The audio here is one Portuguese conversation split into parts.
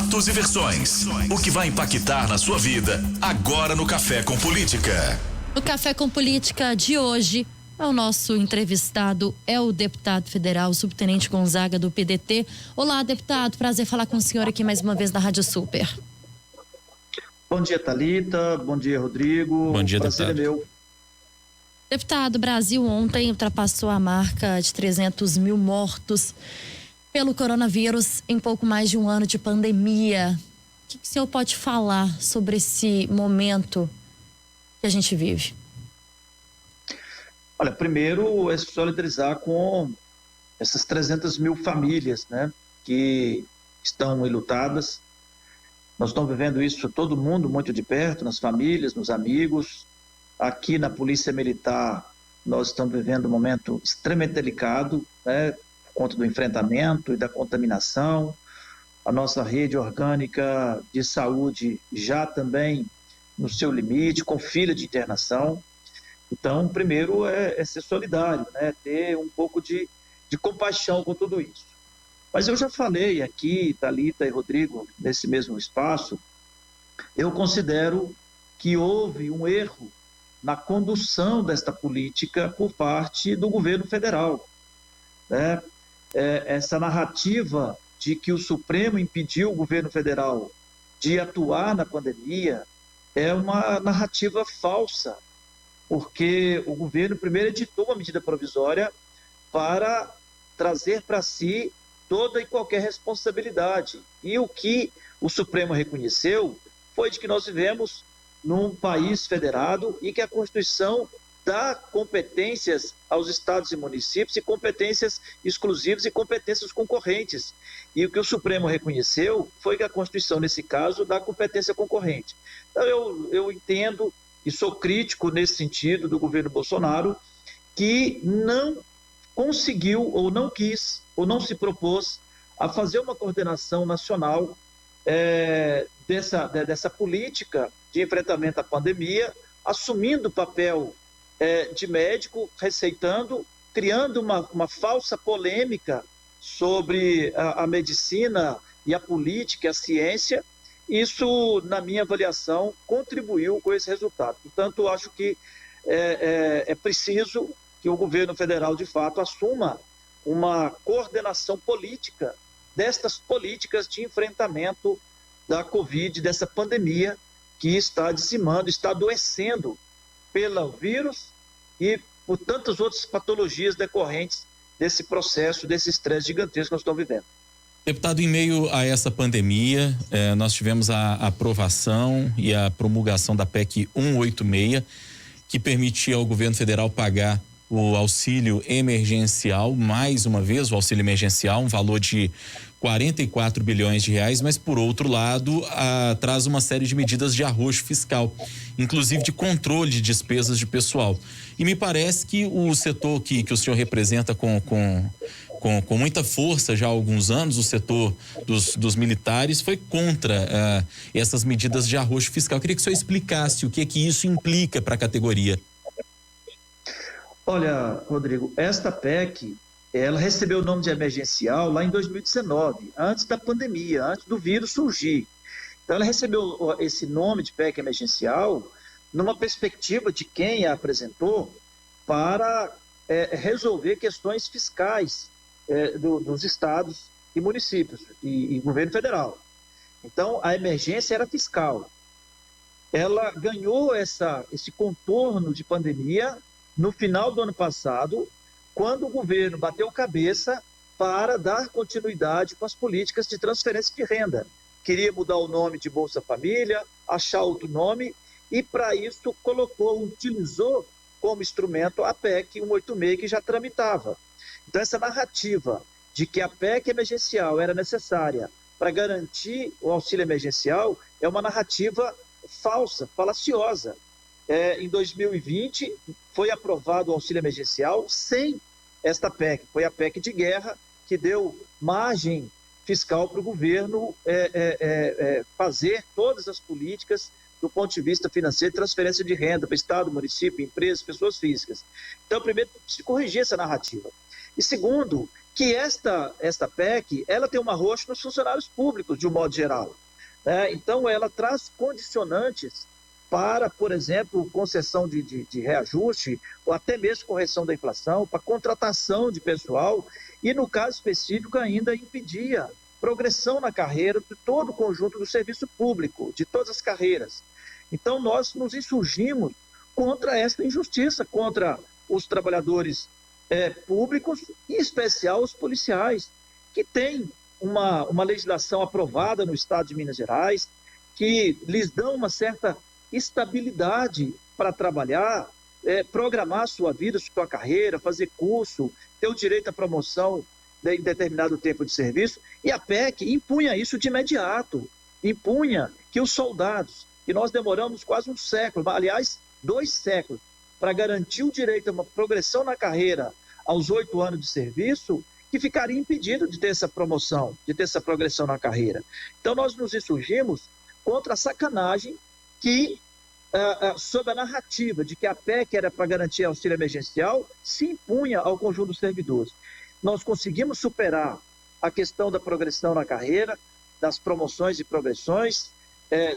fatos e versões. O que vai impactar na sua vida agora no Café com Política. No Café com Política de hoje, o nosso entrevistado é o deputado federal, subtenente Gonzaga, do PDT. Olá, deputado, prazer falar com o senhor aqui mais uma vez na Rádio Super. Bom dia, Thalita. Bom dia, Rodrigo. Bom dia, prazer deputado. é meu. Deputado, o Brasil ontem ultrapassou a marca de 300 mil mortos pelo coronavírus em pouco mais de um ano de pandemia. O que o senhor pode falar sobre esse momento que a gente vive? Olha, primeiro é solidarizar com essas 300 mil famílias, né, que estão enlutadas. Nós estamos vivendo isso, todo mundo, muito de perto, nas famílias, nos amigos. Aqui na Polícia Militar, nós estamos vivendo um momento extremamente delicado, né, por conta do enfrentamento e da contaminação. A nossa rede orgânica de saúde já também no seu limite, com fila de internação. Então, primeiro é ser solidário, né, ter um pouco de compaixão com tudo isso. Mas eu já falei aqui, Thalita e Rodrigo, nesse mesmo espaço, eu considero que houve um erro na condução desta política por parte do governo federal, né? Essa narrativa de que o Supremo impediu o governo federal de atuar na pandemia é uma narrativa falsa, porque o governo primeiro editou uma medida provisória para trazer para si toda e qualquer responsabilidade. E o que o Supremo reconheceu foi de que nós vivemos num país federado e que a Constituição dá competências aos estados e municípios e competências exclusivas e competências concorrentes. E o que o Supremo reconheceu foi que a Constituição, nesse caso, dá competência concorrente. Então, eu entendo e sou crítico nesse sentido do governo Bolsonaro, que não conseguiu ou não quis ou não se propôs a fazer uma coordenação nacional dessa política de enfrentamento à pandemia, assumindo o papel de médico, receitando, criando uma falsa polêmica sobre a medicina e a política, a ciência. Isso, na minha avaliação, contribuiu com esse resultado. Portanto, acho que é preciso que o governo federal, de fato, assuma uma coordenação política destas políticas de enfrentamento da Covid, dessa pandemia que está dizimando, está adoecendo pelo vírus e por tantas outras patologias decorrentes desse processo, desse estresse gigantesco que nós estamos vivendo. Deputado, em meio a essa pandemia, nós tivemos a aprovação e a promulgação da PEC 186, que permitia ao governo federal pagar o auxílio emergencial, mais uma vez o auxílio emergencial, um valor de 44 bilhões de reais, mas por outro lado traz uma série de medidas de arroxo fiscal, inclusive de controle de despesas de pessoal. E me parece que o setor que o senhor representa com muita força já há alguns anos, o setor dos militares, foi contra essas medidas de arroxo fiscal. Eu queria que o senhor explicasse o que isso implica para a categoria. Olha, Rodrigo, esta PEC, ela recebeu o nome de emergencial lá em 2019, antes da pandemia, antes do vírus surgir. Então, ela recebeu esse nome de PEC emergencial numa perspectiva de quem a apresentou para resolver questões fiscais dos estados e municípios e governo federal. Então, a emergência era fiscal. Ela ganhou esse contorno de pandemia no final do ano passado, quando o governo bateu cabeça para dar continuidade com as políticas de transferência de renda. Queria mudar o nome de Bolsa Família, achar outro nome, e para isso utilizou como instrumento a PEC 186, que já tramitava. Então, essa narrativa de que a PEC emergencial era necessária para garantir o auxílio emergencial é uma narrativa falsa, falaciosa. Em 2020, foi aprovado o auxílio emergencial sem esta PEC. Foi a PEC de guerra que deu margem fiscal para o governo fazer todas as políticas do ponto de vista financeiro, transferência de renda para Estado, município, empresas, pessoas físicas. Então, primeiro, se corrigir essa narrativa. E segundo, que esta PEC, ela tem um arroxo nos funcionários públicos, de um modo geral. Né? Então, ela traz condicionantes para, por exemplo, concessão de reajuste, ou até mesmo correção da inflação, para contratação de pessoal, e no caso específico ainda impedia progressão na carreira de todo o conjunto do serviço público, de todas as carreiras. Então, nós nos insurgimos contra esta injustiça, contra os trabalhadores públicos, em especial os policiais, que têm uma legislação aprovada no estado de Minas Gerais, que lhes dão uma certa estabilidade para trabalhar, programar sua vida, sua carreira, fazer curso, ter o direito à promoção em determinado tempo de serviço, e a PEC impunha isso de imediato, impunha que os soldados, que nós demoramos quase um século, aliás, 2 séculos, para garantir o direito a uma progressão na carreira aos 8 anos de serviço, que ficaria impedido de ter essa promoção, de ter essa progressão na carreira. Então, nós nos insurgimos contra a sacanagem que, sob a narrativa de que a PEC era para garantir auxílio emergencial, se impunha ao conjunto dos servidores. Nós conseguimos superar a questão da progressão na carreira, das promoções e progressões,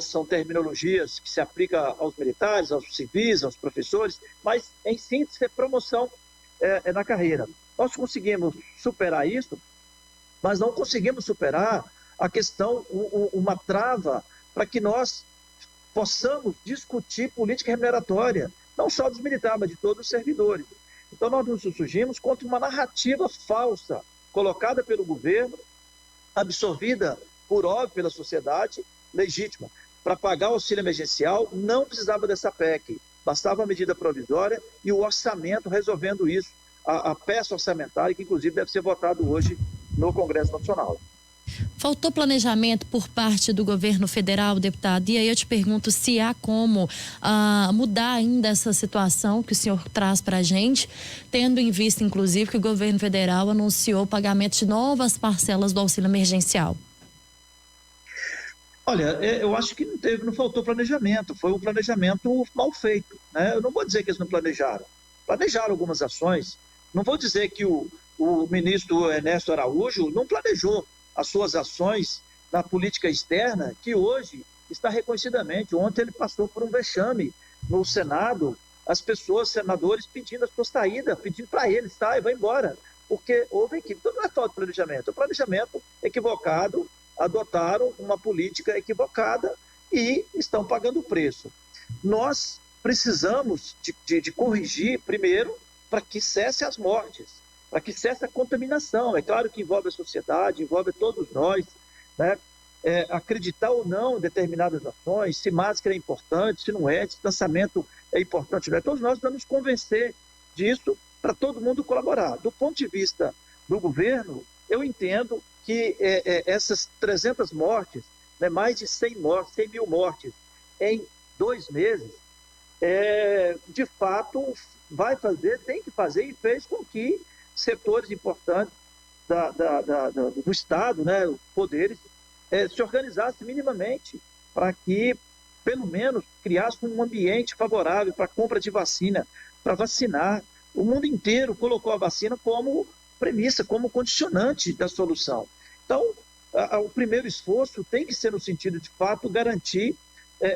são terminologias que se aplicam aos militares, aos civis, aos professores, mas, em síntese, é promoção na carreira. Nós conseguimos superar isso, mas não conseguimos superar a questão, uma trava para que nós possamos discutir política remuneratória, não só dos militares, mas de todos os servidores. Então, nós nos insurgimos contra uma narrativa falsa, colocada pelo governo, absorvida, por óbvio, pela sociedade, legítima. Para pagar o auxílio emergencial, não precisava dessa PEC, bastava a medida provisória e o orçamento resolvendo isso, a peça orçamentária, que inclusive deve ser votado hoje no Congresso Nacional. Faltou planejamento por parte do governo federal, deputado, e aí eu te pergunto se há como mudar ainda essa situação que o senhor traz para a gente, tendo em vista, inclusive, que o governo federal anunciou o pagamento de novas parcelas do auxílio emergencial. Olha, eu acho que não faltou planejamento, foi um planejamento mal feito, né? Eu não vou dizer que eles não planejaram algumas ações, não vou dizer que o ministro Ernesto Araújo não planejou as suas ações na política externa, que hoje está reconhecidamente. Ontem ele passou por um vexame no Senado, as pessoas, senadores, pedindo a sua saída, pedindo para ele, sai, vai embora, porque houve equipe. Então não é falta de planejamento, é um planejamento equivocado, adotaram uma política equivocada e estão pagando o preço. Nós precisamos de corrigir, primeiro, para que cesse as mortes, para que cesse a contaminação. É claro que envolve a sociedade, envolve todos nós, né? Acreditar ou não em determinadas ações, se máscara é importante, se não é, distanciamento é importante, não é? Todos nós vamos convencer disso para todo mundo colaborar. Do ponto de vista do governo, eu entendo que essas 300 mortes, né, mais de 100 mil mortes em 2 meses, de fato tem que fazer e fez com que setores importantes do Estado, né, os poderes, se organizassem minimamente para que, pelo menos, criasse um ambiente favorável para a compra de vacina, para vacinar. O mundo inteiro colocou a vacina como premissa, como condicionante da solução. Então, o primeiro esforço tem que ser no sentido, de fato, garantir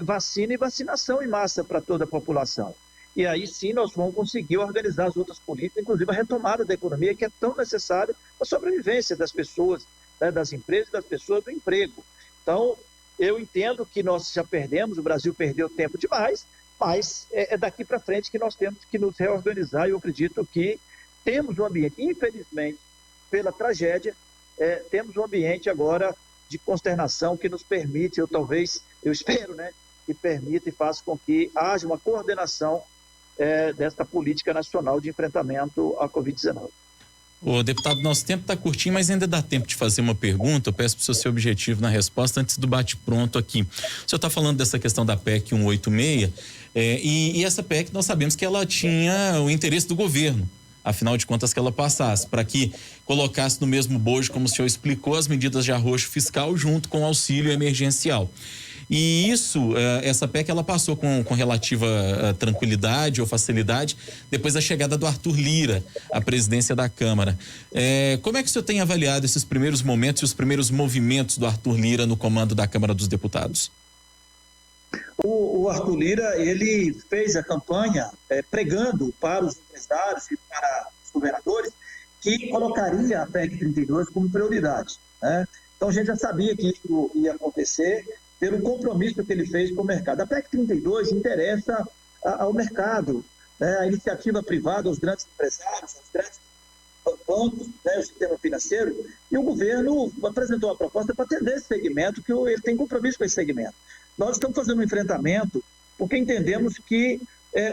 vacina e vacinação em massa para toda a população. E aí sim nós vamos conseguir organizar as outras políticas, inclusive a retomada da economia, que é tão necessária para a sobrevivência das pessoas, né, das empresas, das pessoas, do emprego. Então, eu entendo que nós já perdemos, o Brasil perdeu tempo demais, mas é daqui para frente que nós temos que nos reorganizar, e eu acredito que temos um ambiente, infelizmente, pela tragédia, temos um ambiente agora de consternação que nos permite, eu espero, né, que permita e faça com que haja uma coordenação desta política nacional de enfrentamento à Covid-19. Ô, deputado, nosso tempo está curtinho, mas ainda dá tempo de fazer uma pergunta. Eu peço para o senhor ser objetivo na resposta antes do bate-pronto aqui. O senhor está falando dessa questão da PEC 186, e essa PEC nós sabemos que ela tinha o interesse do governo, afinal de contas, que ela passasse, para que colocasse no mesmo bojo, como o senhor explicou, as medidas de arroxo fiscal junto com o auxílio emergencial. E isso, essa PEC, ela passou com relativa tranquilidade ou facilidade depois da chegada do Arthur Lira à presidência da Câmara. Como é que o senhor tem avaliado esses primeiros momentos e os primeiros movimentos do Arthur Lira no comando da Câmara dos Deputados? O Arthur Lira, ele fez a campanha pregando para os empresários e para os governadores que colocaria a PEC 32 como prioridade, né? Então a gente já sabia que isso ia acontecer pelo compromisso que ele fez com o mercado. A PEC 32 interessa ao mercado, né? A iniciativa privada, aos grandes empresários, aos grandes bancos, né? O sistema financeiro, e o governo apresentou a proposta para atender esse segmento, que ele tem compromisso com esse segmento. Nós estamos fazendo um enfrentamento porque entendemos que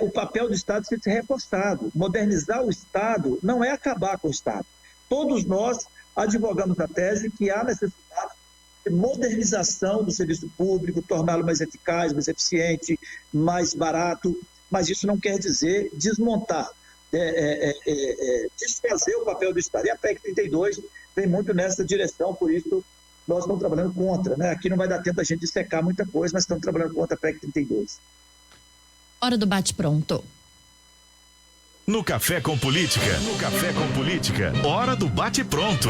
o papel do Estado tem que ser reforçado. Modernizar o Estado não é acabar com o Estado. Todos nós advogamos a tese que há necessidade de modernização do serviço público, torná-lo mais eficaz, mais eficiente, mais barato, mas isso não quer dizer desmontar, desfazer o papel do Estado. E a PEC 32 vem muito nessa direção, por isso nós estamos trabalhando contra, né? Aqui não vai dar tempo a gente dissecar muita coisa, mas estamos trabalhando contra a PEC 32. Hora do bate-pronto. No Café com Política, hora do bate-pronto.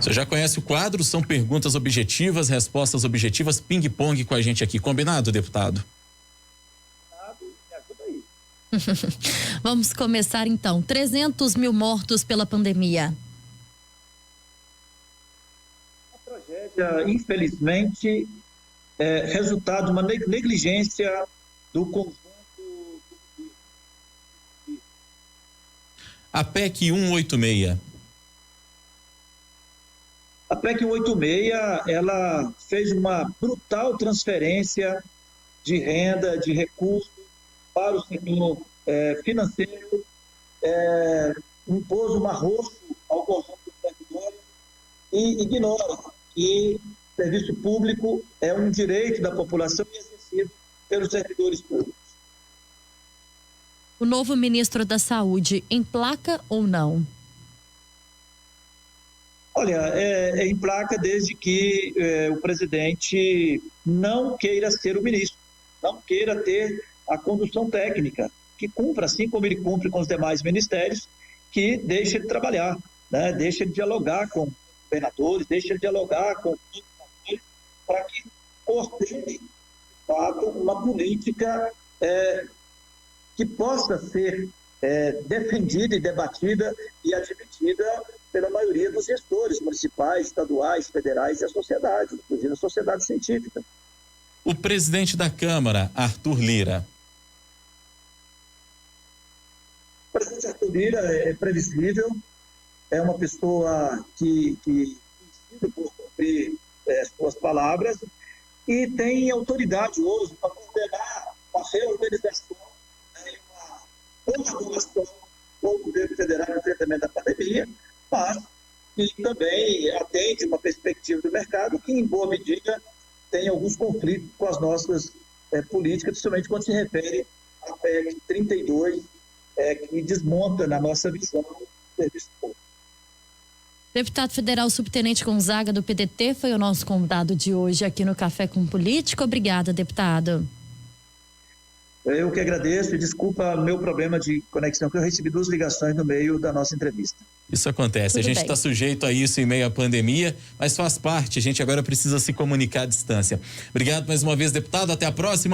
Você já conhece o quadro? São perguntas objetivas, respostas objetivas, ping-pong com a gente aqui. Combinado, deputado? Vamos começar então. 300 mil mortos pela pandemia. A tragédia, infelizmente, é resultado de uma negligência do conjunto. A PEC 186. A PEC 186, ela fez uma brutal transferência de renda, de recursos para o setor financeiro, impôs um arroxo ao conjunto dos servidores e ignora que o serviço público é um direito da população e exercido pelos servidores públicos. O novo ministro da Saúde emplaca ou não? Olha, emplaca desde que o presidente não queira ser o ministro, não queira ter a condução técnica, que cumpra, assim como ele cumpre com os demais ministérios, que deixe ele trabalhar, né? Deixe ele dialogar com governadores, deixe ele dialogar com os governadores para que coordene, de fato, uma política que possa ser defendida e debatida e admitida pela maioria dos gestores municipais, estaduais, federais e a sociedade, inclusive a sociedade científica. O presidente da Câmara, Arthur Lira. O presidente Arthur Lira é previsível, é uma pessoa que precisa por cumprir suas palavras e tem autoridade hoje para coordenar uma reorganização, uma colaboração com o governo federal no enfrentamento da pandemia, mas que também atende uma perspectiva do mercado que, em boa medida, tem alguns conflitos com as nossas políticas, principalmente quando se refere à PEC 32, que desmonta, na nossa visão, o serviço público. Deputado federal subtenente Gonzaga, do PDT, foi o nosso convidado de hoje aqui no Café com Política. Obrigada, deputado. Eu que agradeço e desculpa meu problema de conexão, que eu recebi 2 ligações no meio da nossa entrevista. Isso acontece, a gente está sujeito a isso em meio à pandemia, mas faz parte, a gente agora precisa se comunicar à distância. Obrigado mais uma vez, deputado, até a próxima.